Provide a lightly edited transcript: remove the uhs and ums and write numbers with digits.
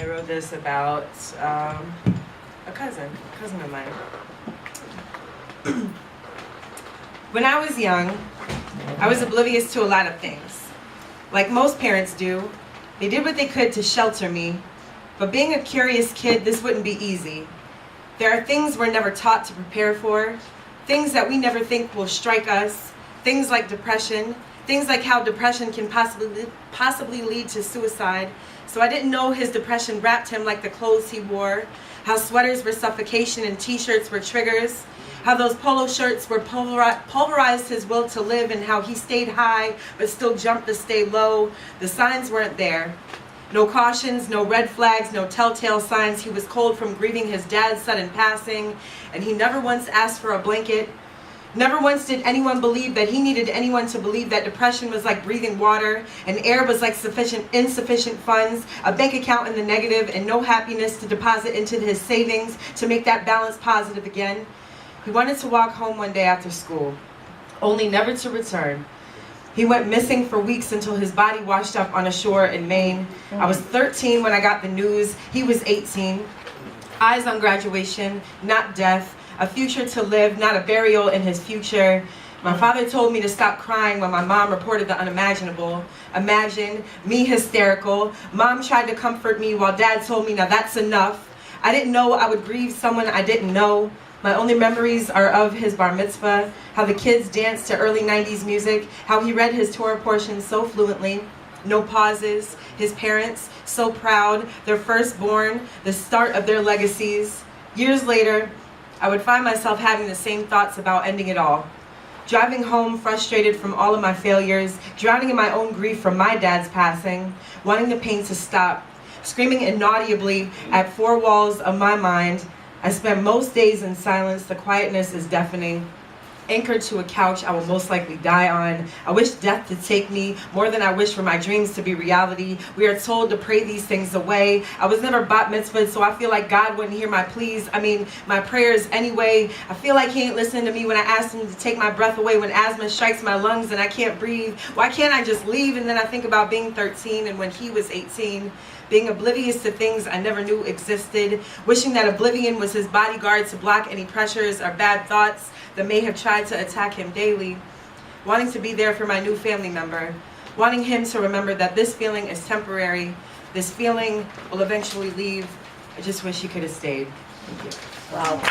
I wrote this about a cousin of mine. When I was young, I was oblivious to a lot of things. Like most parents do, they did what they could to shelter me, but being a curious kid, this wouldn't be easy. There are things we're never taught to prepare for, things that we never think will strike us, things like depression, things like how depression can possibly lead to suicide. So I didn't know his depression wrapped him like the clothes he wore, how sweaters were suffocation and t-shirts were triggers, how those polo shirts were pulverized his will to live, and how he stayed high but still jumped to stay low. The signs weren't there. No cautions, no red flags, no telltale signs. He was cold from grieving his dad's sudden passing, and he never once asked for a blanket. Never once did anyone believe that he needed anyone to believe that depression was like breathing water, and air was like insufficient funds, a bank account in the negative, and no happiness to deposit into his savings to make that balance positive again. He wanted to walk home one day after school, only never to return. He went missing for weeks until his body washed up on a shore in Maine. I was 13 when I got the news. He was 18. Eyes on graduation, not death. A future to live, not a burial in his future. My father told me to stop crying when my mom reported the unimaginable. Imagine me hysterical. Mom tried to comfort me while dad told me, now that's enough. I didn't know I would grieve someone I didn't know. My only memories are of his bar mitzvah, how the kids danced to early 90s music, how he read his Torah portions so fluently, no pauses, his parents so proud, their firstborn, the start of their legacies. Years later, I would find myself having the same thoughts about ending it all. Driving home frustrated from all of my failures, drowning in my own grief from my dad's passing, wanting the pain to stop, screaming inaudibly at four walls of my mind. I spent most days in silence. The quietness is deafening. Anchored to a couch I will most likely die on. I wish death to take me more than I wish for my dreams to be reality. We are told to pray these things away. I was never bat mitzvahed, so I feel like God wouldn't hear my pleas. My prayers anyway. I feel like he ain't listening to me when I asked him to take my breath away when asthma strikes my lungs and I can't breathe. Why can't I just leave? And then I think about being 13 and when he was 18. Being oblivious to things I never knew existed, wishing that oblivion was his bodyguard to block any pressures or bad thoughts that may have tried to attack him daily, wanting to be there for my new family member, wanting him to remember that this feeling is temporary, this feeling will eventually leave. I just wish he could have stayed. Thank you. Wow.